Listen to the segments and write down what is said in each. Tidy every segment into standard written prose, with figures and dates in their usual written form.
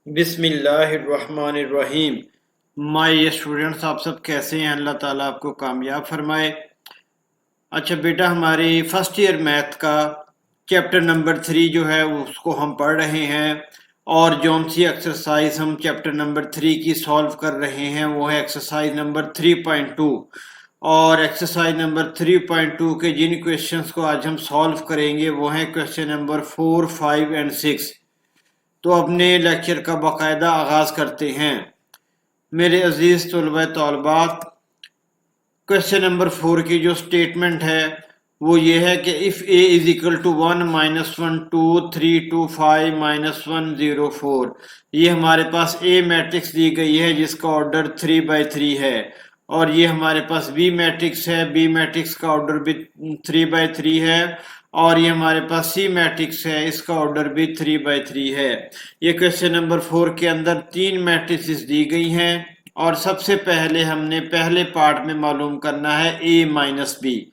बिस्मिल्लाहिर्रहमानिर्रहीम। My students, आप सब कैसे हैं? अल्लाह ताला आपको कामयाब फरमाए। अच्छा बेटा, हमारी फर्स्ट ईयर मैथ का चैप्टर नंबर 3 जो है उसको हम पढ़ रहे हैं और जौन सी एक्सरसाइज हम चैप्टर नंबर 3 की सॉल्व कर रहे हैं वो है एक्सरसाइज नंबर 3.2। और एक्सरसाइज नंबर 3.2 के जिन क्वेश्चंस को आज हम सॉल्व करेंगे वो हैं क्वेश्चन नंबर 4, 5 एंड 6। तो अपने लेक्चर का बाकायदा आगाज करते हैं। मेरे अजीज तलबा तलबात, क्वेश्चन नंबर 4 की जो स्टेटमेंट है वो ये है कि if a is equal to 1 -1 2 3 2 5 -1 0 4। ये हमारे पास ए मैट्रिक्स दी गई है जिसका ऑर्डर 3/3 है, और ये हमारे पास बी मैट्रिक्स है, बी मैट्रिक्स का ऑर्डर भी 3/3 है, और ये हमारे पास सी मैट्रिक्स है, इसका ऑर्डर भी 3/3 है। ये क्वेश्चन नंबर 4 के अंदर तीन मैट्रिक्स दी गई हैं और सबसे पहले हमने पहले पार्ट में मालूम करना है a माइनस बी।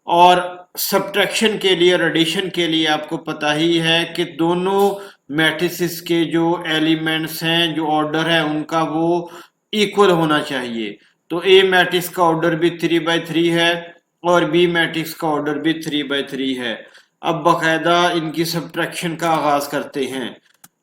और सब्ट्रैक्शन के लिए और एडिशन के लिए आपको पता ही है कि दोनों मैट्रिसेस के जो एलिमेंट्स हैं, जो ऑर्डर है उनका, वो इक्वल होना चाहिए। तो ए मैट्रिक्स का ऑर्डर भी 3/3 है और बी मैट्रिक्स का ऑर्डर भी 3/3 है। अब बाकायदा इनकी सब्ट्रैक्शन का आगाज करते हैं।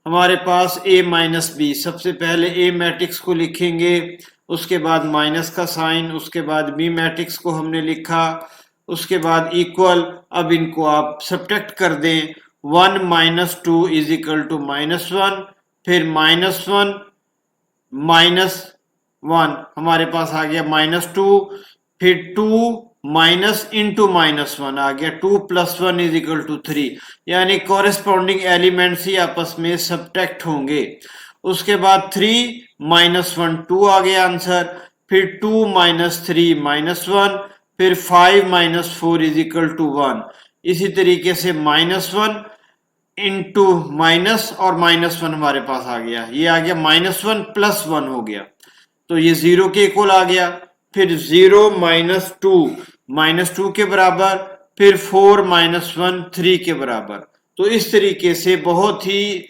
हमारे पास a माइनस बी, सबसे पहले a मैट्रिक्स को लिखेंगे, उसके बाद माइनस का साइन, उसके बाद b मैट्रिक्स को हमने लिखा, उसके बाद इक्वल। अब इनको आप सब्ट्रैक्ट कर दें। 1 - 2 इज इक्वल टू -1, फिर -1 -1 हमारे पास आ गया -2, फिर 2 माइनस इंटू -1 आ गया, 2 + 1 इज इक्वल टू 3। यानी कॉरेस्पॉन्डिंग एलिमेंट्स ही आपस में सब्ट्रैक्ट होंगे। उसके बाद 3 - 1 2 आ गया आंसर, फिर 2 - 3 -1, फिर 5 - 4 इज इक्वल टू 1। इसी तरीके से -1 इंटू माइनस और -1 हमारे पास आ गया, ये आ गया -1 + 1 हो गया, तो ये 0 के इक्वल आ गया। फिर 0 - 2 -2 के बराबर, फिर 4 - 1 3 के बराबर। तो इस तरीके से बहुत ही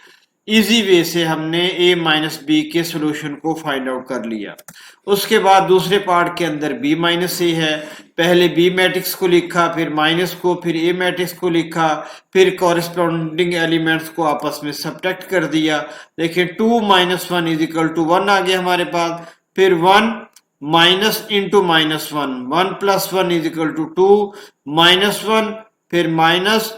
इजी वे से हमने a माइनस बी के सोल्यूशन को फाइंड आउट कर लिया। उसके बाद दूसरे पार्ट के अंदर b माइनस ए है। पहले b मैट्रिक्स को लिखा, फिर माइनस को, फिर a मैट्रिक्स को लिखा, फिर कॉरेस्पॉन्डिंग एलिमेंट्स को आपस में सब्ट्रैक्ट कर दिया। देखिए 2 - 1 इज इक्वल टू 1 आ गया हमारे पास, फिर 1 minus into -1, 1 + 1 is equal to 2, -1, फिर माइनस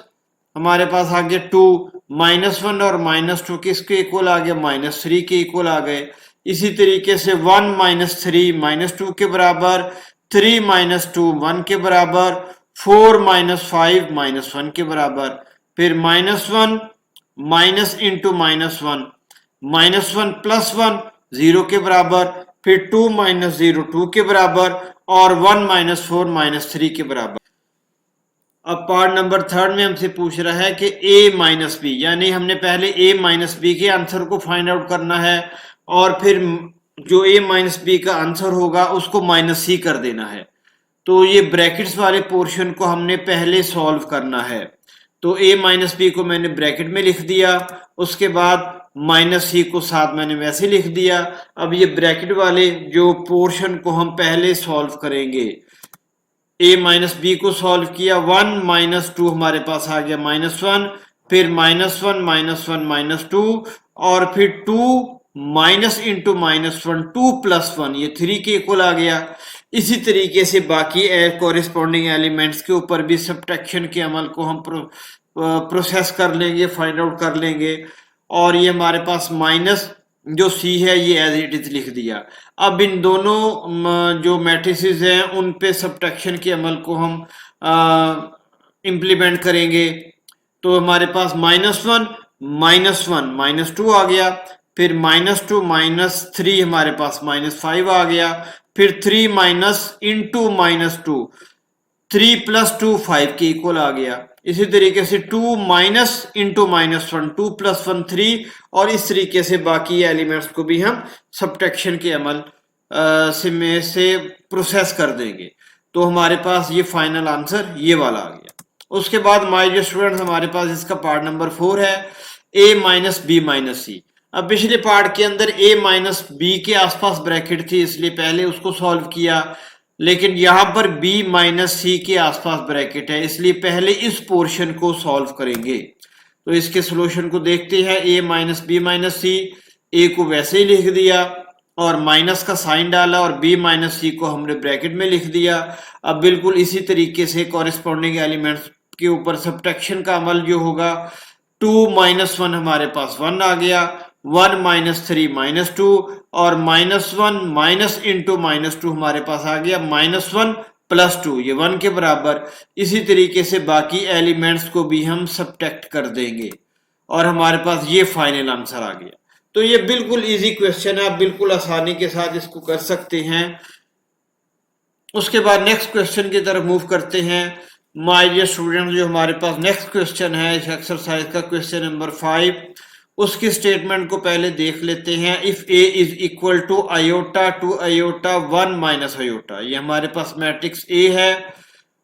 हमारे पास आ गया 2, -1 और -2 किसके इक्वल आ गया, -3 के इक्वल आ गए। इसी तरीके से 1 - 3 -2 के बराबर, 3 - 2 1 के बराबर, 4 - 5 -1 के बराबर, फिर -1 माइनस इंटू -1, -1 + 1 0 के बराबर, फिर 2 - 0 2 के बराबर, और 1 - 4 -3 के बराबर। अब पार्ट नंबर 3 में हमसे पूछ रहा है कि a माइनस बी, यानी हमने पहले a माइनस बी के आंसर को फाइंड आउट करना है और फिर जो a माइनस बी का आंसर होगा उसको -c कर देना है। तो ये ब्रैकेट्स वाले पोर्शन को हमने पहले सॉल्व करना है। तो a माइनस बी को मैंने ब्रैकेट में लिख दिया, उसके बाद -c को साथ मैंने वैसे लिख दिया। अब ये ब्रैकेट वाले जो पोर्शन को हम पहले सॉल्व करेंगे। a माइनस बी को सॉल्व किया, 1 - 2 हमारे पास आ गया -1, फिर -1 - 2, और फिर 2 माइनस इंटू -1 2 + 1, ये 3 के इक्वल आ गया। इसी तरीके से बाकी कॉरेस्पॉन्डिंग एलिमेंट्स के ऊपर भी सब्ट्रैक्शन के अमल को हम प्रोसेस कर लेंगे, फाइंड आउट कर लेंगे। और ये हमारे पास माइनस जो सी है ये एज इट इज लिख दिया। अब इन दोनों जो मैट्रिसेस हैं उन पे सब्ट्रैक्शन के अमल को हम इम्प्लीमेंट करेंगे। तो हमारे पास -1 -1 -2 आ गया, फिर -2 -3 हमारे पास -5 आ गया, फिर 3 माइनस इंटू -2, 3 + 2 5 के इक्वल आ गया। इसी तरीके से 2 माइनस इंटू -1, 2 + 1 3, और इस तरीके से बाकी एलिमेंट्स को भी हम सब्ट्रैक्शन के अमल से प्रोसेस कर देंगे। तो हमारे पास ये फाइनल आंसर ये वाला आ गया। उसके बाद माय जो स्टूडेंट हमारे पास इसका पार्ट नंबर 4 है, a - b - c। अब पिछले पार्ट के अंदर a माइनस बी के आसपास ब्रैकेट थी, इसलिए पहले उसको सॉल्व किया, लेकिन यहां पर b माइनस सी के आसपास ब्रैकेट है, इसलिए पहले इस पोर्शन को सॉल्व करेंगे। तो इसके सॉल्यूशन को देखते हैं। a minus b minus c, a को वैसे ही लिख दिया और माइनस का साइन डाला और b माइनस सी को हमने ब्रैकेट में लिख दिया। अब बिल्कुल इसी तरीके से कॉरेस्पॉन्डिंग एलिमेंट्स के ऊपर सब्ट्रैक्शन का अमल जो होगा, 2 माइनस 1 हमारे पास 1 आ गया, 1 माइनस 3 माइनस 2 और माइनस 1 माइनस इंटू माइनस 2 हमारे पास आ गया माइनस 1 प्लस 2, ये 1 के बराबर। इसी तरीके से बाकी एलिमेंट्स को भी हम सब्ट्रैक्ट कर देंगे और हमारे पास ये फाइनल आंसर आ गया। तो ये बिल्कुल इजी क्वेश्चन है, आप बिल्कुल आसानी के साथ इसको कर सकते हैं। उसके बाद नेक्स्ट क्वेश्चन की तरफ मूव करते हैं। माय डियर स्टूडेंट, जो हमारे पास नेक्स्ट क्वेश्चन है इस एक्सरसाइज का, क्वेश्चन नंबर 5, उसकी स्टेटमेंट को पहले देख लेते हैं। If a is equal to iota 1 minus iota, ये हमारे पास मैट्रिक्स A है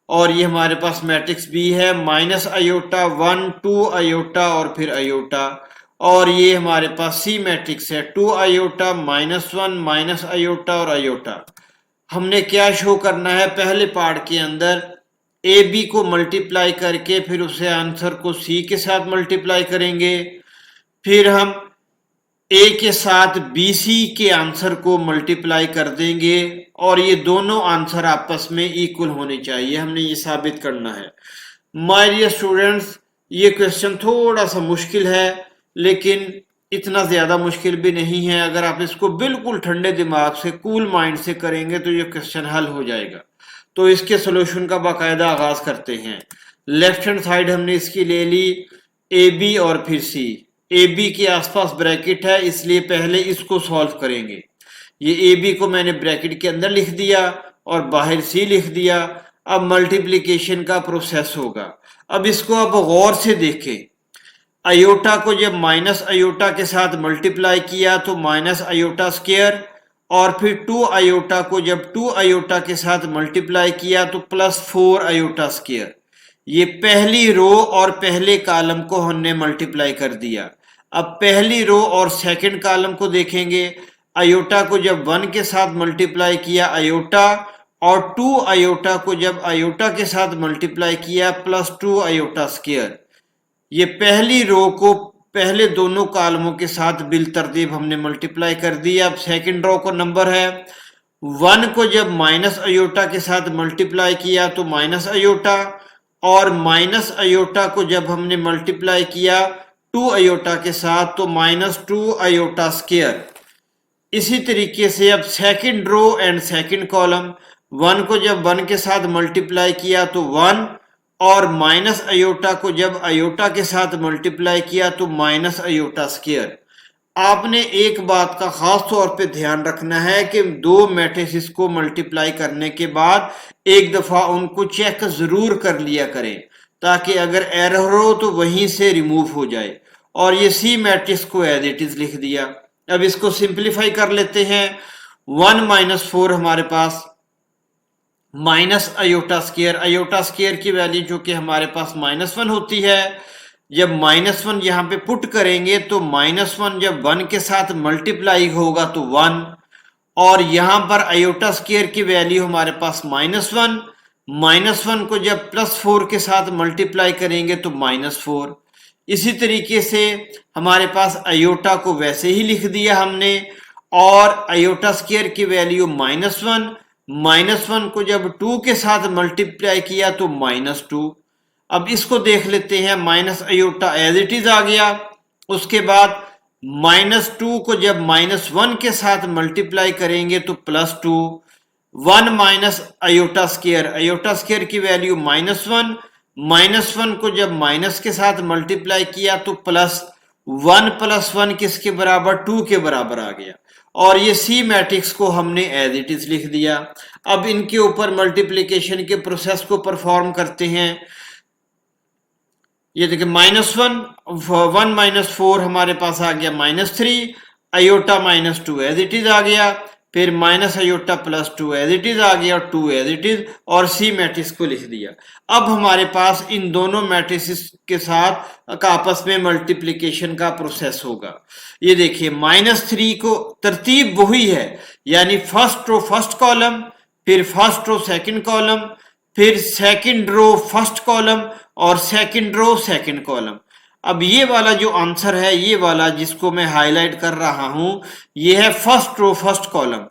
और ये हमारे पास मैट्रिक्स B है, माइनस आयोटा 1 2 आयोटा और फिर आयोटा, और ये हमारे पास C मैट्रिक्स है 2 आयोटा माइनस 1 माइनस आयोटा और आयोटा। हमने क्या शो करना है, पहले पार्ट के अंदर ए बी को मल्टीप्लाई करके फिर उसे आंसर को सी के साथ मल्टीप्लाई करेंगे, फिर हम ए के साथ बी सी के आंसर को मल्टीप्लाई कर देंगे और ये दोनों आंसर आपस में इक्वल होने चाहिए, हमने ये साबित करना है। माय डियर स्टूडेंट्स, ये क्वेश्चन थोड़ा सा मुश्किल है लेकिन इतना ज्यादा मुश्किल भी नहीं है। अगर आप इसको बिल्कुल ठंडे दिमाग से, कूल माइंड से करेंगे तो ये क्वेश्चन हल हो जाएगा। तो इसके सॉल्यूशन का बाकायदा आगाज करते हैं। लेफ्ट हैंड साइड हमने इसकी ले ली ए बी और फिर सी। ए बी के आसपास ब्रैकेट है इसलिए पहले इसको सॉल्व करेंगे। ये ए बी को मैंने ब्रैकेट के अंदर लिख दिया और बाहर सी लिख दिया। अब मल्टीप्लिकेशन का प्रोसेस होगा। अब इसको आप गौर से देखें, आयोटा को जब माइनस आयोटा के साथ मल्टीप्लाई किया तो माइनस आयोटा स्क्वायर, और फिर 2 आयोटा को जब 2 आयोटा के साथ मल्टीप्लाई किया तो प्लस 4 आयोटा स्क्वायर। ये पहली रो और पहले कॉलम को हमने मल्टीप्लाई कर दिया। अब पहली रो और सेकंड कॉलम को देखेंगे। आयोटा को जब 1 के साथ मल्टीप्लाई किया आयोटा, और 2 आयोटा को जब आयोटा के साथ मल्टीप्लाई किया प्लस 2 आयोटा स्क्वायर। ये पहली रो को पहले दोनों कॉलमों के साथ बिल तरतीब हमने मल्टीप्लाई कर दिया। अब सेकंड रो का नंबर है 1 को जब माइनस आयोटा के साथ मल्टीप्लाई किया तो माइनस आयोटा, और माइनस आयोटा को जब हमने मल्टीप्लाई किया 2 आयोटा के साथ तो माइनस 2 आयोटा स्क्वायर। इसी तरीके से अब second row and second column, 1 को जब 1 के साथ मल्टीप्लाई किया तो 1, और माइनस आयोटा को जब आयोटा के साथ मल्टीप्लाई किया तो माइनस आयोटा स्क्वायर। आपने एक बात का खास तौर पे ध्यान रखना है कि दो मैट्रिसेस को मल्टीप्लाई करने के बाद एक दफा उनको चेक जरूर कर लिया करें, ताकि अगर एरर हो तो वहीं से रिमूव हो जाए। और ये सी मैट्रिक्स को एज इट इज लिख दिया। अब इसको सिंप्लीफाई कर लेते हैं। 1 माइनस 4 हमारे पास माइनस आयोटा स्क्वायर की वैल्यू जो कि हमारे पास -1 होती है। जब -1 यहाँ पे पुट करेंगे तो -1 जब 1 के साथ मल्टीप्लाई होगा तो 1, और यहाँ पर आयोटा स्क्वायर की वैल्यू हमारे पास -1, -1 को जब +4 के साथ मल्टीप्लाई करेंगे तो -4। इसी तरीके से हमारे पास आयोटा को वैसे ही लिख दिया हमने, और आयोटा स्क्वायर की वैल्यू -1, -1 को जब 2 के साथ मल्टीप्लाई किया तो -2। अब इसको देख लेते हैं, minus iota as it is आ गया। उसके बाद -2 को जब -1 के साथ मल्टीप्लाई करेंगे तो +2, 1 माइनस आयोटा स्क्वायर की वैल्यू -1, -1 को जब माइनस के साथ मल्टीप्लाई किया तो +1 + 1 किसके बराबर, 2 के बराबर आ गया। और ये सी मैट्रिक्स को हमने एज इट इज लिख दिया। अब इनके ऊपर मल्टीप्लिकेशन के प्रोसेस को परफॉर्म करते हैं। ये देखिए -1 - 4 हमारे पास आ गया -3, आयोटा -2 एज इट इज आ गया। फिर minus iota plus 2 as it is आ गया और 2 एज इट इज, और सी मैट्रिक्स को लिख दिया। अब हमारे पास इन दोनों मैट्रिक्स के साथ का आपस में मल्टीप्लिकेशन का प्रोसेस होगा। ये देखिए -3 को तरतीब वही है, यानी फर्स्ट रो फर्स्ट कॉलम, फिर फर्स्ट रो सेकंड कॉलम, फिर सेकंड रो फर्स्ट कॉलम और सेकंड रो सेकंड कॉलम। अब ये वाला जो आंसर है, ये वाला जिसको मैं हाईलाइट कर रहा हूं, ये है फर्स्ट रो फर्स्ट कॉलम।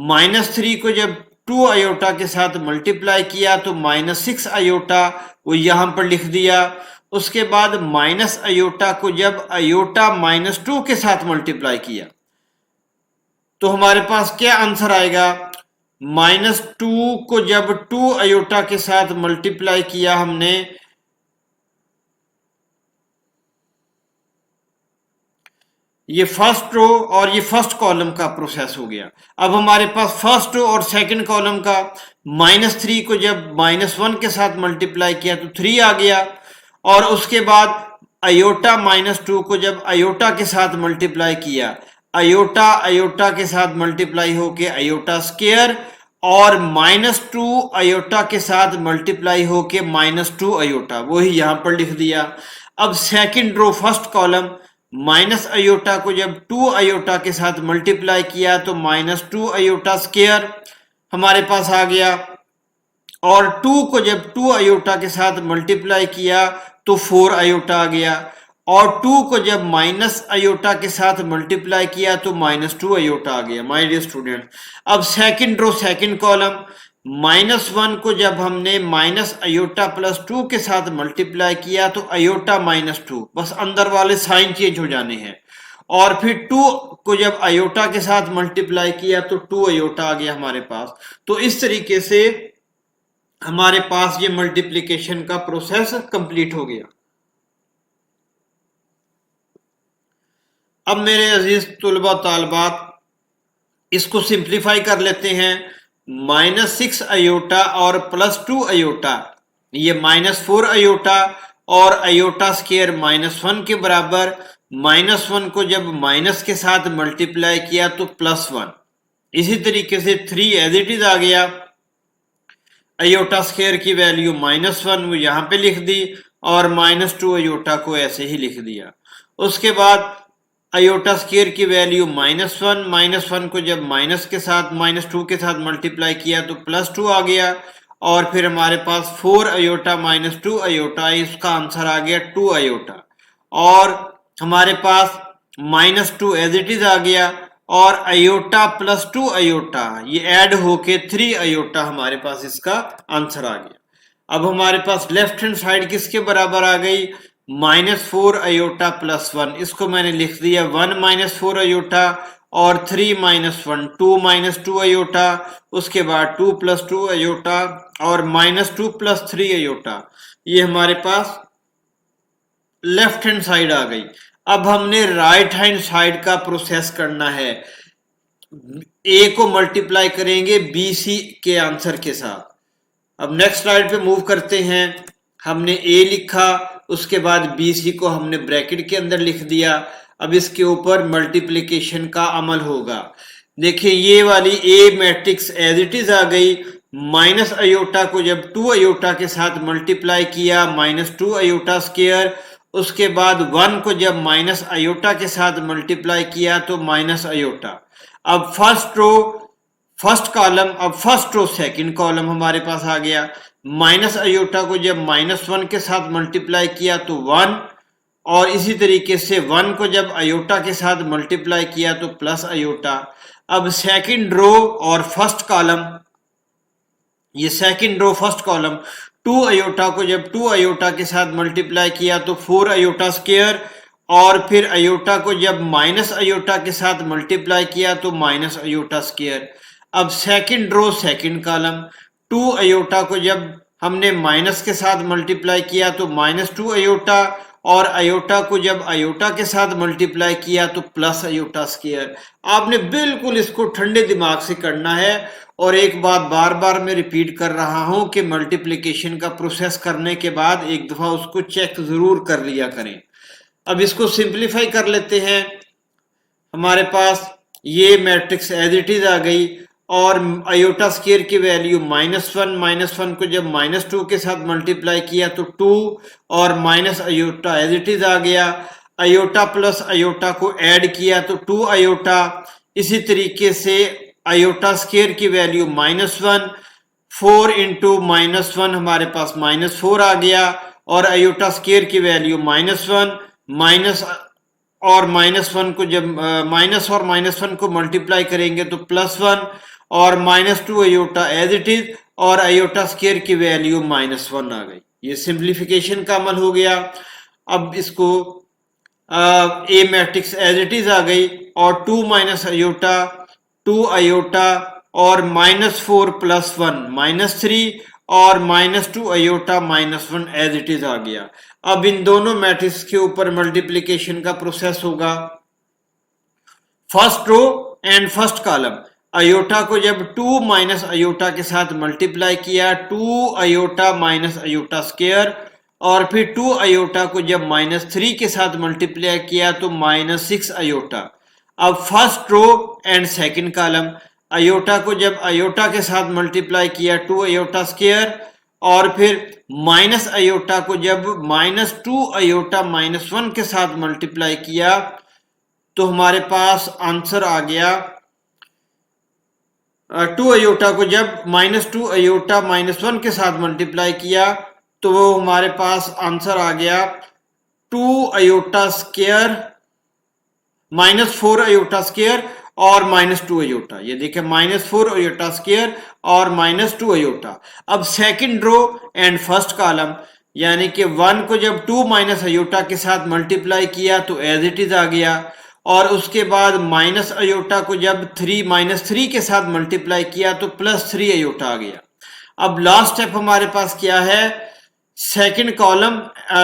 -3 को जब 2 अयोटा के साथ मल्टीप्लाई किया तो -6 अयोटा वो यहां पर लिख दिया। उसके बाद माइनस अयोटा को जब अयोटा -2 के साथ मल्टीप्लाई किया तो हमारे पास क्या आंसर आएगा? -2 को जब 2 अयोटा के साथ मल्टीप्लाई किया हमने, ये फर्स्ट रो और ये फर्स्ट कॉलम का प्रोसेस हो गया। अब हमारे पास फर्स्ट रो और सेकंड कॉलम का -3 को जब -1 के साथ मल्टीप्लाई किया तो 3 आ गया, और उसके बाद अयोटा -2 को जब अयोटा के साथ मल्टीप्लाई किया, अयोटा अयोटा के साथ मल्टीप्लाई होके अयोटा स्क्वायर, और -2 अयोटा के साथ मल्टीप्लाई होके -2 अयोटा, वही यहां पर लिख दिया। अब second row first column, minus iota को जब 2 अयोटा के साथ मल्टीप्लाई किया तो -2 अयोटा स्क्वायर हमारे पास आ गया, और 2 को जब 2 अयोटा के साथ मल्टीप्लाई किया तो 4 अयोटा आ गया, और 2 को जब माइनस अयोटा के साथ मल्टीप्लाई किया तो -2 अयोटा आ गया। माय डियर स्टूडेंट, अब सेकंड रो सेकंड कॉलम, -1 को जब हमने माइनस अयोटा प्लस 2 के साथ मल्टीप्लाई किया तो अयोटा -2, बस अंदर वाले साइन चेंज हो जाने हैं, और फिर 2 को जब अयोटा के साथ मल्टीप्लाई किया तो 2 अयोटा आ गया हमारे पास। तो इस तरीके से हमारे पास ये मल्टीप्लिकेशन का प्रोसेस कंप्लीट हो गया। अब मेरे अजीज तुलबा तालबात, इसको सिंप्लीफाई कर लेते हैं। -6 अयोटा और +2 अयोटा, ये -4 अयोटा और अयोटा स्क्वायर -1 के बराबर। -1 को जब माइनस के साथ मल्टीप्लाई किया तो +1। इसी तरीके से 3 एज इट इज आ गया, अयोटा स्क्वायर की वैल्यू -1 वो यहां पे लिख दी, और -2 अयोटा को ऐसे ही लिख दिया। उसके बाद अयोटा स्क्वायर की वैल्यू -1 को जब माइनस के साथ -2 के साथ मल्टीप्लाई किया तो +2 आ गया, और फिर हमारे पास 4 अयोटा -2 अयोटा, इसका आंसर आ गया 2 अयोटा, और हमारे पास -2 एज इट इज आ गया, और अयोटा +2 अयोटा ये ऐड होके 3 अयोटा हमारे पास इसका आंसर आ गया। अब हमारे पास लेफ्ट हैंड साइड किसके बराबर आ गई? -4 अयोटा +1, इसको मैंने लिख दिया 1 - 4 अयोटा, और 3 - 1 2 - 2 अयोटा, उसके बाद 2 + 2 अयोटा, और -2 + 3 अयोटा, ये हमारे पास लेफ्ट हैंड साइड आ गई। अब हमने राइट हैंड साइड का प्रोसेस करना है। ए को मल्टीप्लाई करेंगे बी सी के आंसर के साथ। अब नेक्स्ट स्लाइड पे मूव करते हैं। हमने ए लिखा, उसके बाद बी सी को हमने ब्रैकेट के अंदर लिख दिया। अब इसके ऊपर मल्टीप्लिकेशन का अमल होगा। देखिए ये वाली ए मैट्रिक्स एज इट इज आ गई। माइनस अयोटा को जब 2 अयोटा के साथ मल्टीप्लाई किया -2 अयोटा स्क्वायर, उसके बाद 1 को जब माइनस अयोटा के साथ मल्टीप्लाई किया तो माइनस अयोटा। अब फर्स्ट रो फर्स्ट कॉलम, अब फर्स्ट रो सेकंड कॉलम हमारे पास आ गया। माइनस अयोटा को जब -1 के साथ मल्टीप्लाई किया तो 1, और इसी तरीके से 1 को जब अयोटा के साथ मल्टीप्लाई किया तो प्लस अयोटा। अब सेकंड रो और फर्स्ट कॉलम, ये second row first column, 2 iota को जब 2 अयोटा के साथ मल्टीप्लाई किया तो 4 अयोटा स्क्वायर, और फिर अयोटा को जब माइनस अयोटा के साथ मल्टीप्लाई किया तो माइनस अयोटा स्क्वायर। अब second row second column, 2 iota को जब हमने माइनस के साथ मल्टीप्लाई किया तो -2 अयोटा, और अयोटा को जब अयोटा के साथ मल्टीप्लाई किया तो प्लस अयोटा स्क्वायर। आपने बिल्कुल इसको ठंडे दिमाग से करना है, और एक बात बार बार मैं रिपीट कर रहा हूं कि मल्टीप्लिकेशन का प्रोसेस करने के बाद एक दफा उसको चेक जरूर कर लिया करें। अब इसको सिंप्लीफाई कर लेते हैं। हमारे पास ये मैट्रिक्स एज इट इज आ गई, और आयोटा स्केयर की वैल्यू -1 को जब -2 के साथ मल्टीप्लाई किया तो 2, और minus iota as it is आ गया। आयोटा प्लस आयोटा को ऐड किया तो 2 आयोटा। इसी तरीके से आयोटा स्केयर की वैल्यू -1, 4 इंटू -1 हमारे पास -4 आ गया, और आयोटा स्केयर की वैल्यू -1 माइनस और -1 को जब माइनस और -1 को मल्टीप्लाई करेंगे तो +1, और -2 आयोटा एज इट इज, और आयोटा स्केयर की वैल्यू -1 आ गई। ये सिंप्लीफिकेशन का अमल हो गया। अब इसको ए मैट्रिक्स एज इट इज आ गई, और 2 माइनस आयोटा, 2 आयोटा, और -4 + 1 -3, और -2 आयोटा -1 एज इट इज आ गया। अब इन दोनों मैट्रिक्स के ऊपर मल्टीप्लिकेशन का प्रोसेस होगा। First row and first column, iota को जब 2 माइनस आयोटा के साथ मल्टीप्लाई किया, 2 आयोटा माइनस आयोटा स्क्वायर, और फिर 2 आयोटा को जब -3 के साथ मल्टीप्लाई किया तो -6 आयोटा। अब first row and second column, iota को जब आयोटा के साथ मल्टीप्लाई किया 2 आयोटा स्क्वायर, और फिर माइनस आयोटा को जब -2 आयोटा -1 के साथ मल्टीप्लाई किया तो हमारे पास आंसर आ गया। 2 आयोटा को जब -2 आयोटा -1 के साथ मल्टीप्लाई किया तो वो हमारे पास आंसर आ गया 2 आयोटा स्क्वायर -4 आयोटा स्क्वायर और -2 आयोटा। ये देखिए -4 आयोटा स्क्वायर और -2 आयोटा। अब second row and first column, यानी कि 1 को जब 2 माइनस आयोटा के साथ मल्टीप्लाई किया तो एज इट इज आ गया, और उसके बाद माइनस आयोटा को जब -3 के साथ मल्टीप्लाई किया तो +3 आयोटा आ गया। अब लास्ट स्टेप हमारे पास क्या है, second column,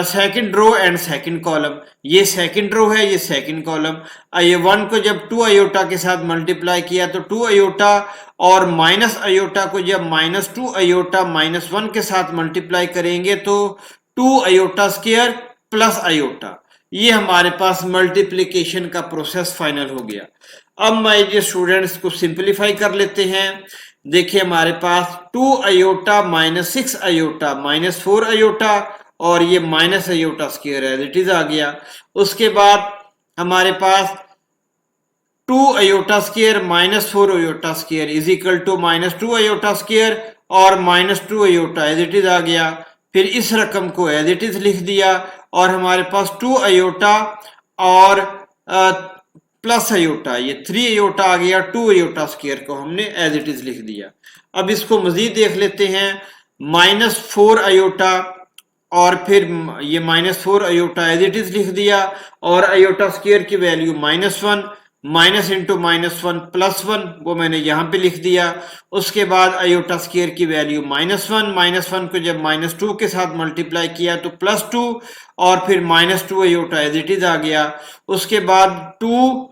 second row and second column. ये सेकंड रो है, ये सेकंड कॉलम। ये 1 को जब 2 आयोटा के साथ मल्टीप्लाई किया तो 2 आयोटा, और माइनस आयोटा को जब -2 आयोटा -1 के साथ मल्टीप्लाई करेंगे तो 2 आयोटा स्क्वायर प्लस आयोटा। ये हमारे पास मल्टीप्लिकेशन का प्रोसेस फाइनल हो गया। अब माय डियर स्टूडेंट्स को सिंपलीफाई कर लेते हैं। देखिए हमारे पास 2 आयोटा -6 आयोटा -4 आयोटा, और ये minus iota square as it is आ गया। उसके बाद हमारे पास 2 iota square -4 iota square is equal to -2 iota square और -2 आयोटा एज इट इज आ गया। फिर इस रकम को एज इट इज लिख दिया, और हमारे पास 2 आयोटा और प्लस आयोटा, ये 3 आयोटा आ गया, 2 आयोटा स्क्वायर को हमने एज इट इज लिख दिया। अब इसको मजीद देख लेते हैं, -4 आयोटा और फिर ये -4 आयोटा एज इट इज लिख दिया, और आयोटा स्क्वायर की वैल्यू -1, माइनस इंटू -1 +1 वो मैंने यहाँ पे लिख दिया। उसके बाद आयोटा स्क्वायर की वैल्यू -1 को जब -2 के साथ मल्टीप्लाई किया तो +2, और फिर -2 आयोटा एज इट इज आ गया। उसके बाद 2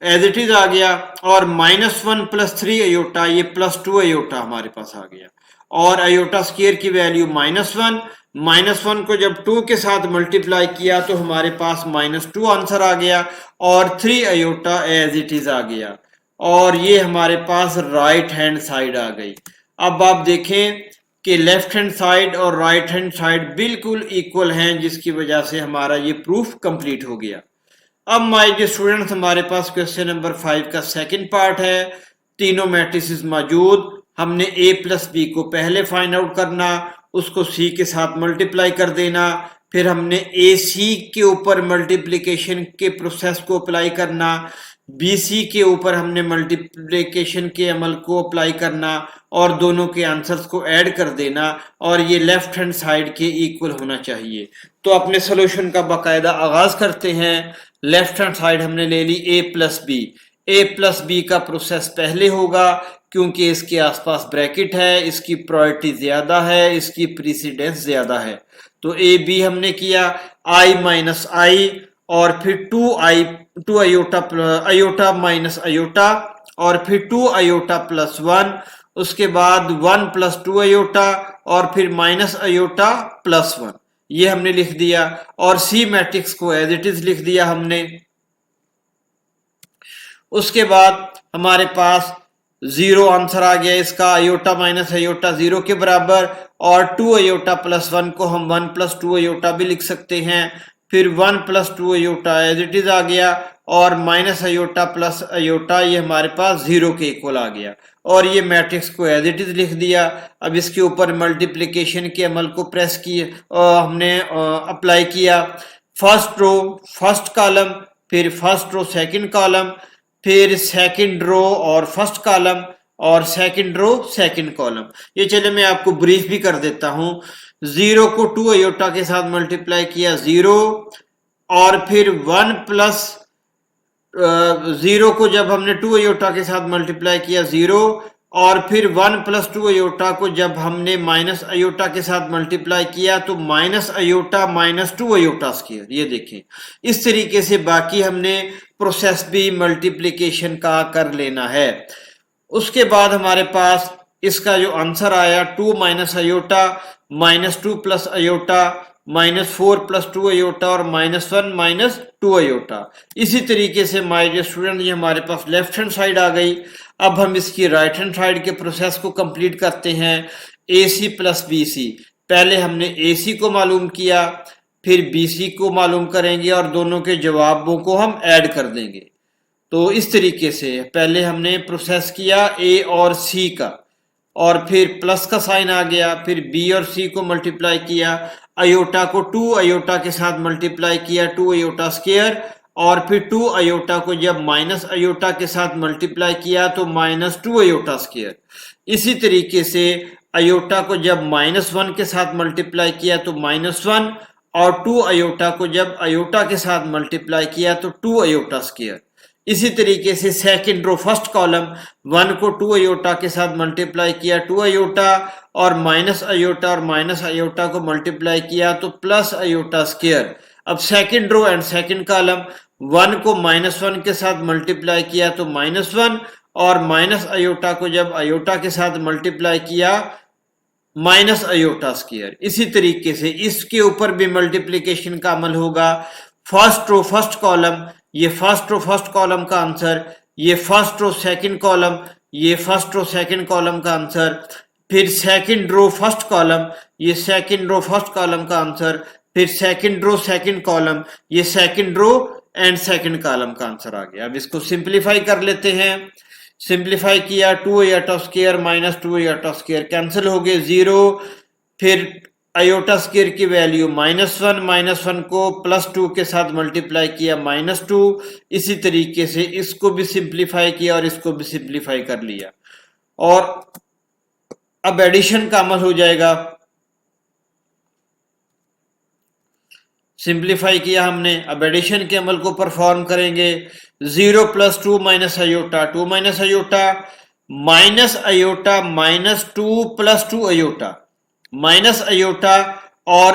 एज इट इज आ गया, और -1 + 3 आयोटा, ये +2 आयोटा हमारे पास आ गया, और आयोटा स्क्वायर की वैल्यू -1 को जब 2 के साथ मल्टीप्लाई किया तो हमारे पास -2 आंसर आ गया, और 3 आयोटा एज इट इज आ गया, और ये हमारे पास राइट हैंड साइड आ गई। अब आप देखें कि लेफ्ट हैंड साइड और राइट हैंड साइड बिल्कुल इक्वल हैं, जिसकी वजह से हमारा ये प्रूफ कंप्लीट हो गया। अब माय डियर स्टूडेंट्स, हमारे पास क्वेश्चन नंबर 5 का सेकंड पार्ट है। तीनों मैट्रिसेस मौजूद, हमने a + b को पहले फाइंड आउट करना, उसको c के साथ मल्टीप्लाई कर देना, फिर हमने AC के ऊपर मल्टीप्लिकेशन के प्रोसेस को अप्लाई करना, BC के ऊपर हमने मल्टीप्लिकेशन के अमल को अप्लाई करना, और दोनों के आंसर्स को ऐड कर देना, और ये लेफ्ट हैंड साइड के इक्वल होना चाहिए। तो अपने सोल्यूशन का बाकायदा आगाज करते हैं। लेफ्ट हैंड साइड हमने ले ली a + b का प्रोसेस पहले होगा, क्योंकि इसके आसपास ब्रैकेट है, इसकी प्रायोरिटी ज्यादा है, इसकी प्रीसिडेंस ज्यादा है। तो ए बी हमने किया, i - i, और फिर 2 आयोटा माइनस आयोटा, और फिर 2 आयोटा +1, उसके बाद 1 + 2 आयोटा, और फिर माइनस आयोटा +1, ये हमने लिख दिया, और सी मैट्रिक्स को एज इट इज लिख दिया हमने। उसके बाद हमारे पास 0 आंसर आ गया इसका। अयोटा माइनस अयोटा 0 के बराबर, और 2 अयोटा प्लस 1 को हम 1 प्लस 2 अयोटा भी लिख सकते हैं। फिर 1 plus 2 iota as it is आ गया, और माइनस अयोटा प्लस अयोटा ये हमारे पास 0 के इक्वल आ गया, और ये मैट्रिक्स को एज इट इज लिख दिया। अब इसके ऊपर मल्टीप्लिकेशन के अमल को प्रेस किए हमने अप्लाई किया। फर्स्ट रो फर्स्ट कॉलम, फिर फर्स्ट रो सेकंड कॉलम, फिर सेकंड रो और फर्स्ट कॉलम, और सेकंड रो सेकंड कॉलम। ये चले मैं आपको ब्रीफ भी कर देता हूं। 0 को 2 अयोटा के साथ मल्टीप्लाई किया 0, और फिर 1 प्लस 0 को जब हमने 2 अयोटा के साथ मल्टीप्लाई किया 0, और फिर 1 प्लस 2 अयोटा को जब हमने माइनस अयोटा के साथ मल्टीप्लाई किया तो minus iota minus 2 iota square. ये देखें, इस तरीके से बाकी हमने प्रोसेस भी मल्टीप्लिकेशन का कर लेना है। उसके बाद हमारे पास इसका जो आंसर आया 2 minus iota minus 2 plus iota minus 4 plus 2 iota और माइनस 1 माइनस 2 अयोटा। इसी तरीके से माय डियर स्टूडेंट ये हमारे पास लेफ्ट हैंड साइड आ गई। अब हम इसकी राइट हैंड साइड के प्रोसेस को कंप्लीट करते हैं। AC प्लस BC, पहले हमने AC को मालूम किया, फिर BC को मालूम करेंगे और दोनों के जवाबों को हम ऐड कर देंगे। तो इस तरीके से पहले हमने प्रोसेस किया A और C का, और फिर प्लस का साइन आ गया, फिर B और C को मल्टीप्लाई किया, अयोटा को 2 अयोटा के साथ मल्टीप्लाई किया 2 अयोटा स्क्वायर, और फिर 2 अयोटा को जब माइनस अयोटा के साथ मल्टीप्लाई किया तो माइनस 2 अयोटा स्क्वायर। इसी तरीके से अयोटा को जब माइनस 1 के साथ मल्टीप्लाई किया तो माइनस 1, और 2 अयोटा को जब अयोटा के साथ मल्टीप्लाई किया तो 2 अयोटा स्क्वायर। इसी तरीके से सेकंड रो फर्स्ट कॉलम, 1 को 2 अयोटा के साथ मल्टीप्लाई किया 2 अयोटा, और माइनस अयोटा को मल्टीप्लाई किया तो प्लस अयोटा स्क्वायर। अब second row and second column, 1 को माइनस 1 के साथ मल्टीप्लाई किया तो माइनस 1, और माइनस अयोटा को जब अयोटा के साथ मल्टीप्लाई किया माइनस अयोटा स्क्वायर। इसी तरीके से इसके ऊपर भी मल्टीप्लिकेशन का अमल होगा। फर्स्ट रो फर्स्ट कॉलम, ये फर्स्ट रो फर्स्ट कॉलम का आंसर, ये फर्स्ट रो सेकंड कॉलम, ये फर्स्ट रो सेकंड कॉलम का आंसर, फिर सेकंड रो फर्स्ट कॉलम, ये सेकंड रो फर्स्ट कॉलम का आंसर, फिर सेकंड रो सेकंड कॉलम, ये second row and second column का आंसर आ गया। अब इसको सिंप्लीफाई कर लेते हैं। सिंप्लीफाई किया 2 iota square minus 2 iota square cancel हो गए 0, फिर अयोटा स्क्वायर की वैल्यू माइनस 1 को प्लस 2 के साथ मल्टीप्लाई किया माइनस 2। इसी तरीके से इसको भी सिंप्लीफाई किया और इसको भी सिंप्लीफाई कर लिया, और अब एडिशन का अमल हो जाएगा। सिंप्लीफाई किया हमने, अब एडिशन के अमल को परफॉर्म करेंगे। 0 plus 2 minus iota 2 minus iota minus iota minus 2 plus 2 iota minus iota और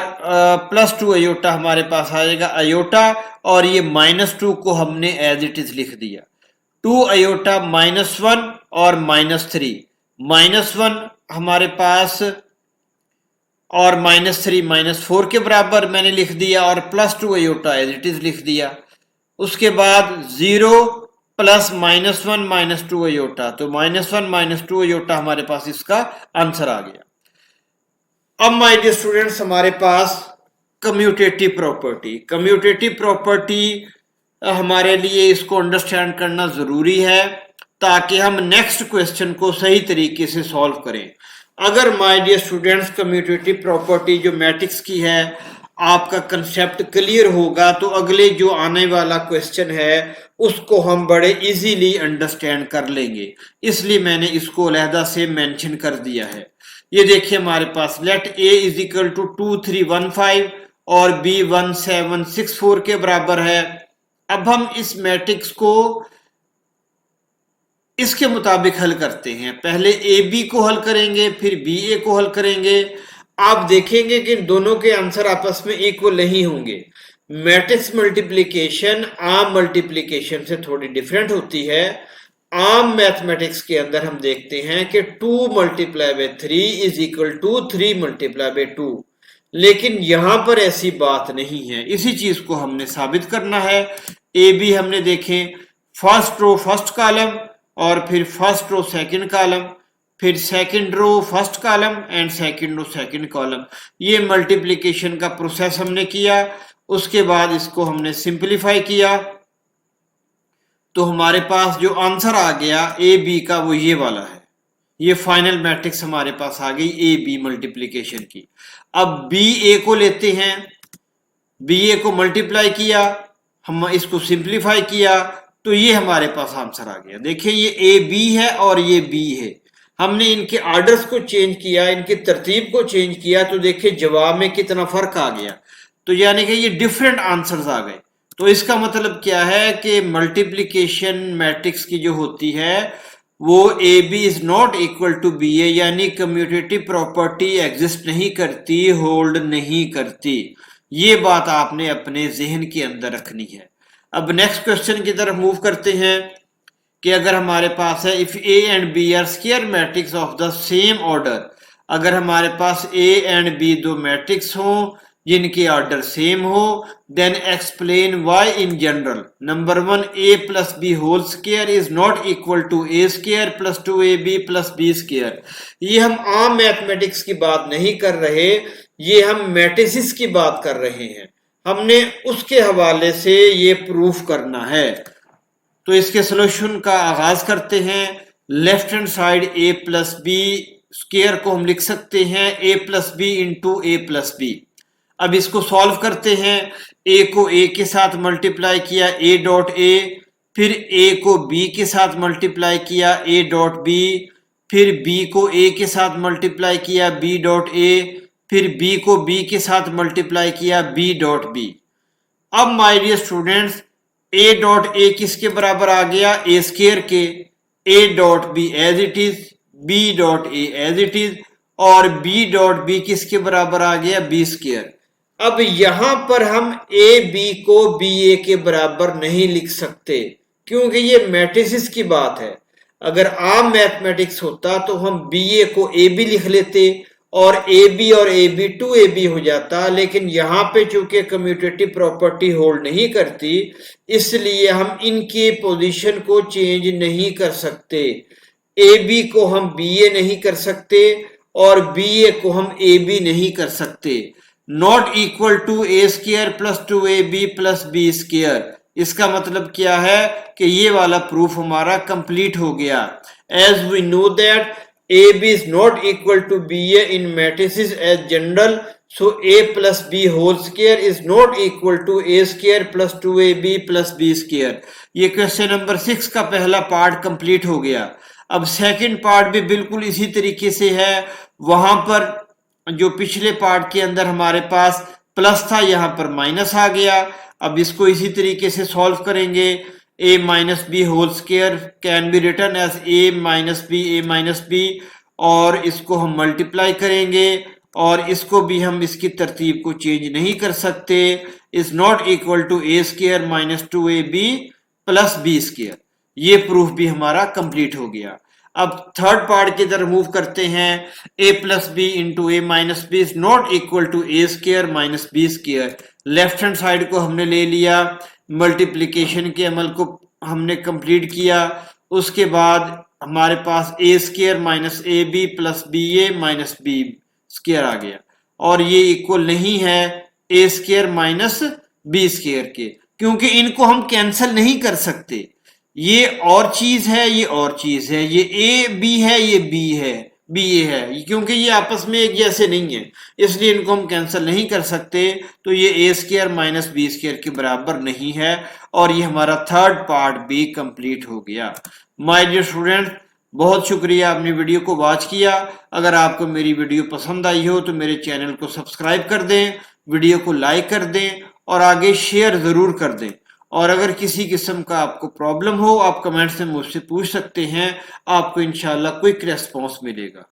प्लस 2 अयोटा हमारे पास आएगा अयोटा, और ये माइनस 2 को हमने एज इट इज लिख दिया। 2 अयोटा माइनस 1 और माइनस 3, माइनस 1 हमारे पास और माइनस 3 माइनस 4 के बराबर मैंने लिख दिया, और plus 2 iota as it is लिख दिया। उसके बाद 0 प्लस माइनस 1 माइनस 2 अयोटा, तो माइनस 1 माइनस 2 अयोटा हमारे पास इसका आंसर आ गया। अब माय डियर स्टूडेंट्स हमारे पास कम्यूटेटिव प्रॉपर्टी हमारे लिए इसको अंडरस्टैंड करना जरूरी है ताकि हम नेक्स्ट क्वेश्चन को सही तरीके से सॉल्व करें। अगर my dear students commutative property जो मैट्रिक्स की है आपका कंसेप्ट क्लियर होगा तो अगले जो आने वाला क्वेश्चन है उसको हम बड़े इजीली अंडरस्टैंड कर लेंगे, इसलिए मैंने इसको अलहदा से मेंशन कर दिया है। ये देखिए हमारे पास let A is equal to 2315 और B 1764 के बराबर है। अब हम इस मैट्रिक्स को इसके मुताबिक हल करते हैं। पहले AB को हल करेंगे, फिर BA को हल करेंगे। आप देखेंगे कि दोनों के आंसर आपस में इक्वल नहीं होंगे। मैट्रिक्स मल्टीप्लिकेशन आम मल्टीप्लिकेशन से थोड़ी डिफरेंट होती है। आम मैथमेटिक्स के अंदर हम देखते हैं कि 2 multiply by 3 is equal to 3 multiply by 2, लेकिन यहां पर ऐसी बात नहीं है। इसी चीज को हमने साबित करना है। ए बी हमने देखें, फर्स्ट रो फर्स्ट कॉलम और फिर फर्स्ट रो सेकंड कॉलम, फिर second row first column and second row second column. ये मल्टीप्लिकेशन का प्रोसेस हमने किया। उसके बाद इसको हमने सिंपलीफाई किया तो हमारे पास जो आंसर आ गया ए बी का वो ये वाला है। ये फाइनल मैट्रिक्स हमारे पास आ गई ए बी मल्टीप्लिकेशन की। अब बी ए को लेते हैं, बी ए को मल्टीप्लाई किया, हम इसको सिंप्लीफाई किया तो ये हमारे पास आंसर आ गया। देखिए ये ए बी है और ये बी है। हमने इनके ऑर्डर्स को चेंज किया, इनकी तरतीब को चेंज किया तो देखिए जवाब में कितना फर्क आ गया। तो यानी कि ये डिफरेंट आंसर्स आ गए। तो इसका मतलब क्या है कि मल्टीप्लिकेशन मैट्रिक्स की जो होती है वो A B is not equal to B A, यानी कम्यूटेटिव प्रॉपर्टी एग्जिस्ट नहीं करती, होल्ड नहीं करती। ये बात आपने अपने जहन के अंदर रखनी है। अब नेक्स्ट क्वेश्चन की तरफ मूव करते हैं कि अगर हमारे पास है if A and B are square matrix of the same order, अगर हमारे पास ए एंड बी दो मैट्रिक्स हों जिनके ऑर्डर सेम हो, then explain why in general. Number 1 A plus B whole square is not equal to A square plus 2ab plus B square. ये हम आम मैथमेटिक्स की बात नहीं कर रहे, ये हम मैट्रिसेस की बात कर रहे हैं। हमने उसके हवाले से ये प्रूफ करना है। तो इसके सोल्यूशन का आगाज करते हैं। लेफ्ट हैंड साइड ए प्लस बी स्क्वायर को हम लिख सकते हैं ए प्लस बी इंटू ए प्लस बी। अब इसको सॉल्व करते हैं। ए को ए के साथ मल्टीप्लाई किया ए डॉट ए, फिर ए को बी के साथ मल्टीप्लाई किया ए डॉट बी, फिर बी को ए के साथ मल्टीप्लाई किया बी डॉट ए, फिर बी को बी के साथ मल्टीप्लाई किया बी डॉट बी। अब my dear students A dot A किसके बराबर आ गया, ए स्क्वायर के। A dot B as it is, B dot A as it is, और बी डॉट बी किसके बराबर आ गया, बी स्क्वायर। अब यहां पर हम ए बी को बी ए के बराबर नहीं लिख सकते क्योंकि ये मैट्रिसेस की बात है। अगर आम मैथमेटिक्स होता तो हम बी ए को ए बी लिख लेते और ए बी 2ab हो जाता, लेकिन यहाँ पे चूंकि कम्यूटेटिव प्रॉपर्टी होल्ड नहीं करती इसलिए हम इनके पोजीशन को चेंज नहीं कर सकते। ए बी को हम बी ए नहीं कर सकते और बी ए को हम ए बी नहीं कर सकते। Not equal to A square plus 2ab plus B square, इसका मतलब क्या है कि ये वाला प्रूफ हमारा कंप्लीट हो गया। As we know that AB is not equal to BA in matrices as general, so A plus B whole square is not equal to A square plus 2AB plus B square। ये question number 6 का पहला part complete हो गया। अब second part भी बिल्कुल इसी तरीके से है। वहां पर जो पिछले पार्ट के अंदर हमारे पास प्लस था यहाँ पर माइनस आ गया। अब इसको इसी तरीके से सॉल्व करेंगे। a minus b whole square can be written as a minus b और इसको हम मल्टीप्लाई करेंगे और इसको भी हम इसकी तरतीब को चेंज नहीं कर सकते। Is not equal to A square minus 2ab plus B square. ये प्रूफ भी हमारा कंप्लीट हो गया। अब थर्ड पार्ट की तरफ मूव करते हैं। a plus B into A minus B is not equal to A square minus B square. Left hand side को हमने ले लिया, मल्टीप्लिकेशन के अमल को हमने कंप्लीट किया। उसके बाद हमारे पास A square minus A B plus B A minus B square आ गया और ये इक्वल नहीं है A square minus B square के, क्योंकि इनको हम कैंसिल नहीं कर सकते। ये और चीज है, ये और चीज है, ये ए बी है, ये बी है, बी ए है, क्योंकि ये आपस में एक जैसे नहीं है इसलिए इनको हम कैंसिल नहीं कर सकते। तो ये ए स्क्वायर माइनस बी स्क्वायर के बराबर नहीं है और ये हमारा थर्ड पार्ट भी कंप्लीट हो गया। माय डियर स्टूडेंट, बहुत शुक्रिया आपने वीडियो को वॉच किया। अगर आपको मेरी वीडियो पसंद आई हो तो मेरे चैनल को सब्सक्राइब कर दें, वीडियो को लाइक कर दें और आगे शेयर जरूर कर दें। और अगर किसी किस्म का आपको प्रॉब्लम हो आप कमेंट्स में मुझसे पूछ सकते हैं, आपको इंशाल्लाह क्विक रेस्पॉन्स मिलेगा।